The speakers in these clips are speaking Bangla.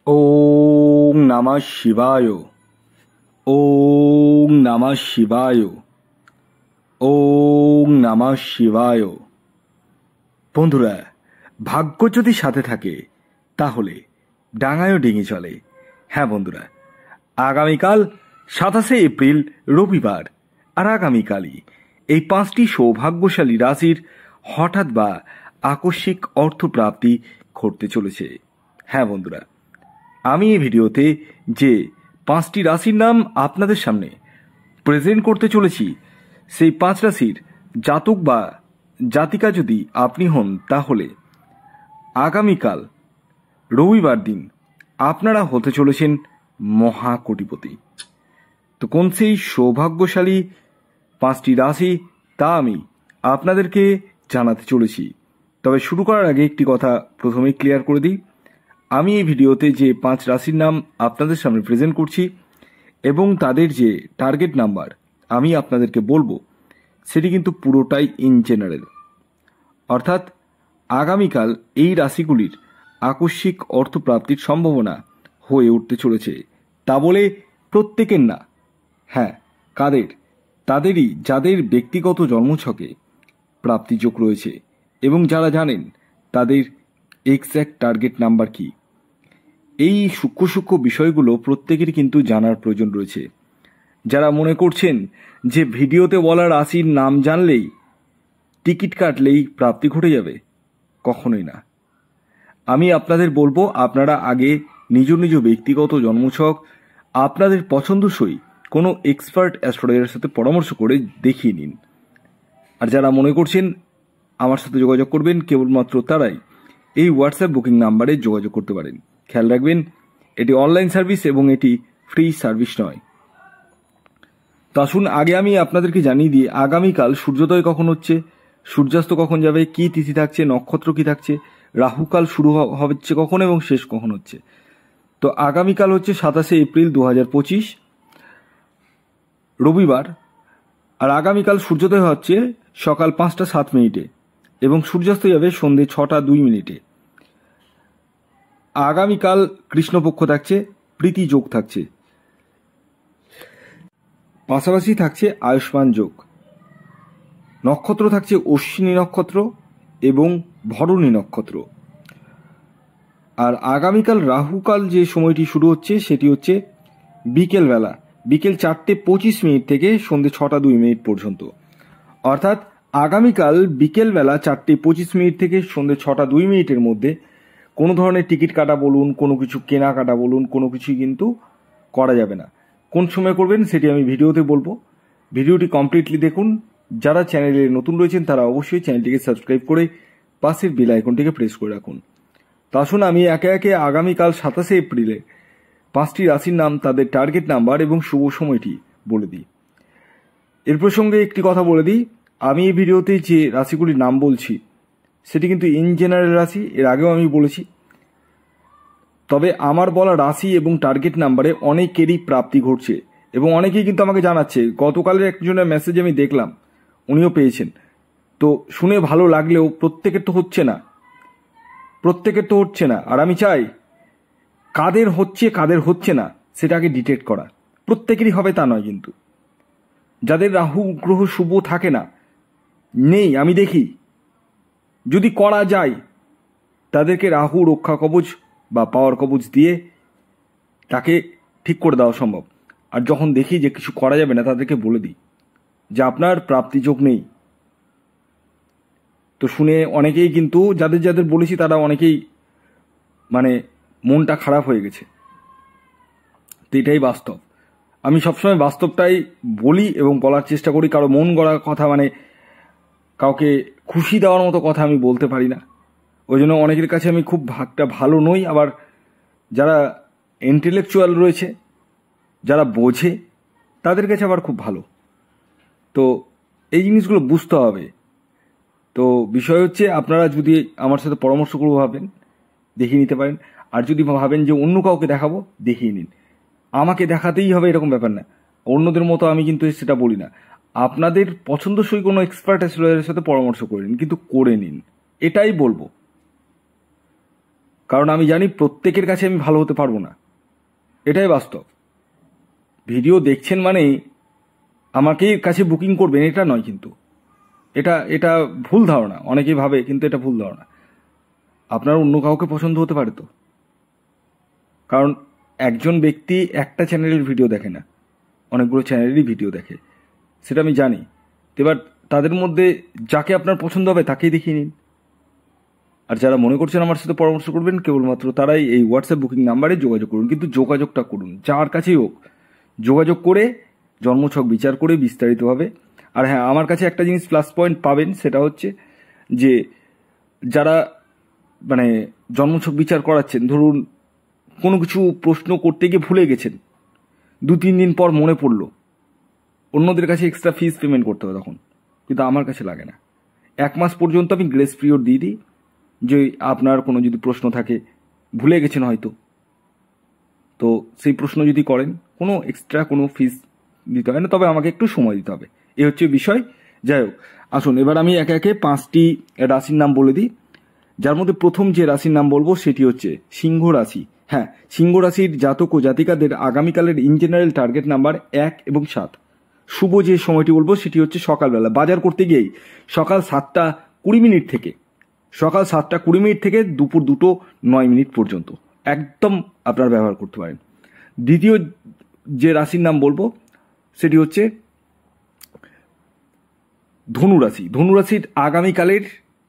ওং নমঃ শিবায়। ওং নমঃ শিবায়। ওং নমঃ শিবায়। বন্ধুরা, ভাগ্য যদি সাথে থাকে তাহলে ডাঙায়ও ডিঙি চলে। হ্যাঁ বন্ধুরা, আগামীকাল 27শে এপ্রিল রবিবার, আর আগামীকালই এই 5টি সৌভাগ্যশালী রাশির হঠাৎ বা আকস্মিক অর্থপ্রাপ্তি ঘটতে চলেছে। হ্যাঁ বন্ধুরা, আমি এই ভিডিওতে যে 5টি রাশির নাম আপনাদের সামনে প্রেজেন্ট করতে চলেছি, সেই 5 রাশির জাতক বা জাতিকা যদি আপনি হন তাহলে আগামীকাল রবিবার দিন আপনারা হতে চলেছেন মহাকোটিপতি। তো কোন সেই সৌভাগ্যশালী 5টি রাশি তা আমি আপনাদেরকে জানাতে চলেছি। তবে শুরু করার আগে একটি কথা প্রথমেই ক্লিয়ার করে দিই, আমি এই ভিডিওতে যে 5 রাশির নাম আপনাদের সামনে প্রেজেন্ট করছি এবং তাদের যে টার্গেট নাম্বার আমি আপনাদেরকে বলবো, সেটি কিন্তু পুরোটাই ইন জেনারেল। অর্থাৎ আগামীকাল এই রাশিগুলির আকস্মিক অর্থপ্রাপ্তির সম্ভাবনা হয়ে উঠতে চলেছে। তা বলে প্রত্যেকের না, হ্যাঁ কাদের, তাদেরই যাদের ব্যক্তিগত জন্মছকে প্রাপ্তিযোগ রয়েছে এবং যারা জানেন তাদের এক্স্যাক্ট টার্গেট নাম্বার কি। এই সূক্ষ্ম সূক্ষ্ম বিষয়গুলো প্রত্যেকেরই কিন্তু জানার প্রয়োজন রয়েছে। যারা মনে করছেন যে ভিডিওতে বলা রাশির নাম জানলেই, টিকিট কাটলেই প্রাপ্তি ঘটে যাবে, কখনোই না। আমি আপনাদের বলবো, আপনারা আগে নিজ নিজ ব্যক্তিগত জন্মছক আপনাদের পছন্দসই কোনো এক্সপার্ট অ্যাস্ট্রোলজারের সাথে পরামর্শ করে দেখিয়ে নিন। আর যারা মনে করছেন আমার সাথে যোগাযোগ করবেন, কেবলমাত্র তারাই এই হোয়াটসঅ্যাপ বুকিং নাম্বারে যোগাযোগ করতে পারেন। খেয়াল রাখবেন, এটি অনলাইন সার্ভিস এবং এটি ফ্রি সার্ভিস নয়। তো আসুন আগে আমি আপনাদেরকে জানিয়ে দিই আগামীকাল সূর্যোদয় কখন হচ্ছে, সূর্যাস্ত কখন যাবে, কি তিথি থাকছে, নক্ষত্র কি থাকছে, রাহুকাল শুরু হচ্ছে কখন এবং শেষ কখন হচ্ছে। তো আগামীকাল হচ্ছে 27শে এপ্রিল 2025 রবিবার, আর আগামীকাল সূর্যোদয় হচ্ছে সকাল 5টা 7 মিনিটে এবং সূর্যাস্ত যাবে সন্ধ্যে 6টা 2 মিনিটে। আগামীকাল কৃষ্ণপক্ষ থাকছে, প্রীতি যোগ থাকছে, পাশাপাশি থাকছে আয়ুষ্মান যোগ। নক্ষত্র থাকছে অশ্বিনী নক্ষত্র এবং ভরণী নক্ষত্র। আর আগামীকাল রাহুকাল যে সময়টি শুরু হচ্ছে সেটি হচ্ছে বিকেলবেলা, বিকেল 4টে 25 মিনিট থেকে সন্ধ্যে 6টা 2 মিনিট পর্যন্ত। অর্থাৎ আগামীকাল বিকেলবেলা 4টে 25 মিনিট থেকে সন্ধ্যে 6টা 2 মিনিটের মধ্যে কোনো ধরনের টিকিট কাটা বলুন, কোনো কিছু কেনাকাটা বলুন, কোনো কিছুই কিন্তু করা যাবে না। কোন সময় করবেন সেটি আমি ভিডিওতে বলবো, ভিডিওটি কমপ্লিটলি দেখুন। যারা চ্যানেলে নতুন রয়েছেন তারা অবশ্যই চ্যানেলটিকে সাবস্ক্রাইব করে পাশের বেল আইকনটিকে প্রেস করে রাখুন। তো আসুন আমি একে একে আগামীকাল 27শে এপ্রিলে 5টি রাশির নাম, তাদের টার্গেট নাম্বার এবং শুভ সময়টি বলে দিই। এর প্রসঙ্গে একটি কথা বলে দিই, আমি এই ভিডিওতে যে রাশিগুলির নাম বলছি সেটি কিন্তু ইন জেনারেল রাশি, এর আগেও আমি বলেছি। তবে আমার বলা রাশি এবং টার্গেট নাম্বারে অনেকেরই প্রাপ্তি ঘটছে এবং অনেকেই কিন্তু আমাকে জানাচ্ছে। গতকালের একজনের মেসেজ আমি দেখলাম, উনিও পেয়েছেন। তো শুনে ভালো লাগলেও প্রত্যেকের তো হচ্ছে না, আর আমি চাই কাদের হচ্ছে কাদের হচ্ছে না সেটাকে ডিটেক্ট করা। প্রত্যেকেরই হবে তা নয়, কিন্তু যাদের রাহু গ্রহ শুভ থাকে না, নেই, আমি দেখি, যদি করা যায় তাদেরকে রাহু রক্ষা কবচ বা পাওয়ার কবচ দিয়ে তাকে ঠিক করে দেওয়া সম্ভব। আর যখন দেখি যে কিছু করা যাবে না, তাদেরকে বলে দিই যে আপনার প্রাপ্তিযোগ নেই। তো শুনে অনেকেই কিন্তু, যাদের যাদের বলেছি তারা অনেকেই মানে মনটা খারাপ হয়ে গেছে। তো এটাই বাস্তব। আমি সবসময় বাস্তবটাই বলি এবং বলার চেষ্টা করি। কারো মন গড়া কথা, মানে কাউকে খুশি দেওয়ার মতো কথা আমি বলতে পারি না। ওই জন্য অনেকের কাছে আমি খুব একটা ভালো নই। আবার যারা ইন্টেলেকচুয়াল রয়েছে, যারা বোঝে, তাদের কাছে আবার খুব ভালো। তো এই জিনিসগুলো বুঝতে হবে। তো বিষয় হচ্ছে, আপনারা যদি আমার সাথে পরামর্শ করে ভাবেন, দেখিয়ে নিতে পারেন। আর যদি ভাবেন যে অন্য কাউকে দেখাবো, দেখিয়ে নিন। আমাকে দেখাতেই হবে এরকম ব্যাপার না। অন্যদের মতো আমি কিন্তু সেটা বলি না। আপনাদের পছন্দসই কোনো এক্সপার্ট অ্যাস্ট্রোলজারের সাথে পরামর্শ করে নিন, কিন্তু করে নিন, এটাই বলবো। কারণ আমি জানি প্রত্যেকের কাছে আমি ভালো হতে পারবো না, এটাই বাস্তব। ভিডিও দেখছেন মানেই আমাকেই কাছে বুকিং করবেন এটা নয়, কিন্তু এটা এটা ভুল ধারণা। অনেকেই ভাবে, কিন্তু এটা ভুল ধারণা। আপনার অন্য কাউকে পছন্দ হতে পারে তো, কারণ একজন ব্যক্তি একটা চ্যানেলের ভিডিও দেখে না, অনেকগুলো চ্যানেলেরই ভিডিও দেখে, সেটা আমি জানি। এবার তাদের মধ্যে যাকে আপনার পছন্দ হবে তাকেই দেখিয়ে নিন। আর যারা মনে করছেন আমার সাথে পরামর্শ করবেন, কেবলমাত্র তারাই এই হোয়াটসঅ্যাপ বুকিং নাম্বারে যোগাযোগ করুন। কিন্তু যোগাযোগটা করুন, যার কাছেই হোক যোগাযোগ করে জন্মছক বিচার করে বিস্তারিতভাবে। আর হ্যাঁ, আমার কাছে একটা জিনিস প্লাস পয়েন্ট পাবেন, সেটা হচ্ছে যে যারা মানে জন্মছক বিচার করাচ্ছেন, ধরুন কোনো কিছু প্রশ্ন করতে গিয়ে ভুলে গেছেন, 2-3 দিন পর মনে পড়লো, অন্যদের কাছে এক্সট্রা ফিস পেমেন্ট করতে হবে তখন, কিন্তু আমার কাছে লাগে না। 1 মাস পর্যন্ত আমি গ্রেস পিরিয়ড দিয়ে দিই, যে আপনার কোনো যদি প্রশ্ন থাকে, ভুলে গেছেন হয়তো, তো সেই প্রশ্ন যদি করেন কোনো এক্সট্রা কোনো ফিস দিতে হয় না, তবে আমাকে একটু সময় দিতে হবে, এই হচ্ছে বিষয়। যাই হোক, আসুন এবার আমি একে একে 5টি রাশির নাম বলে দিই, যার মধ্যে প্রথম যে রাশির নাম বলবো সেটি হচ্ছে সিংহ রাশি। হ্যাঁ, সিংহ রাশির জাতক ও জাতিকাদের আগামীকালের ইন জেনারেল টার্গেট নাম্বার 1 এবং 7। শুভ যে সময়টি বলবো সেটি হচ্ছে সকালবেলা, বাজার করতে গিয়েই সকাল 7:20 থেকে দুপুর 2:09 পর্যন্ত একদম আপনারা ব্যবহার করতে পারেন। দ্বিতীয় যে রাশির নাম বলবো সেটি হচ্ছে ধনুরাশি। ধনুরাশির আগামীকালের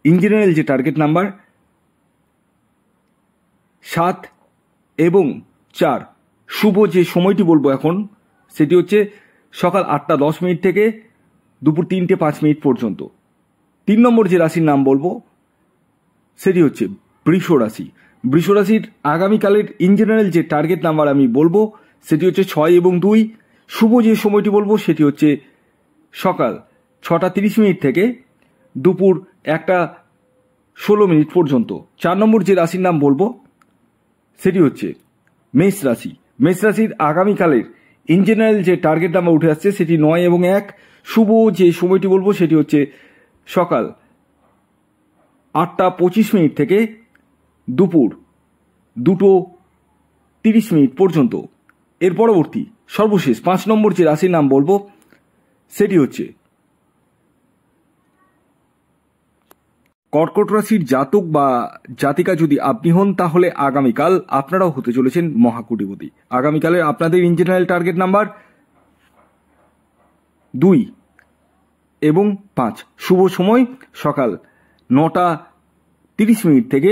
ইন জেনারেল যে টার্গেট নাম্বার 7 এবং 4। শুভ যে সময়টি বলবো এখন সেটি হচ্ছে সকাল 8:10 থেকে দুপুর 3:05 পর্যন্ত। 3 নম্বর যে রাশির নাম বলবো সেটি হচ্ছে বৃষ রাশি। বৃষ রাশির আগামীকালের ইন জেনারেল যে টার্গেট নাম্বার আমি বলবো সেটি হচ্ছে 6 এবং 2। শুভ যে সময়টি বলবো সেটি হচ্ছে সকাল 6:30 থেকে দুপুর 1:16 পর্যন্ত। 4 নম্বর যে রাশির নাম বলবো সেটি হচ্ছে মেষ রাশি। মেষ রাশির আগামীকালের ইন জেনারেল যে টার্গেট নাম্বার উঠে আসছে সেটি 9 এবং 1। শুভ যে সময়টি বলবো সেটি হচ্ছে সকাল 8:25 থেকে দুপুর 2:30 পর্যন্ত। এর পরবর্তী সর্বশেষ 5 নম্বর যে রাশির নাম বলবো সেটি হচ্ছে কর্কট রাশির জাতক বা জাতিকা যদি আপনি হন, তাহলে আগামীকাল আপনারাও হতে চলেছেন মহাকোটিপতি। আগামীকালের আপনাদের ইন জেনারেল টার্গেট নাম্বার 2 এবং 5। শুভ সময় সকাল 9:30 থেকে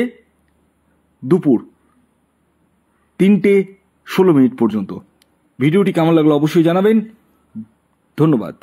দুপুর 3:16 পর্যন্ত। ভিডিওটি কেমন লাগলো অবশ্যই জানাবেন। ধন্যবাদ।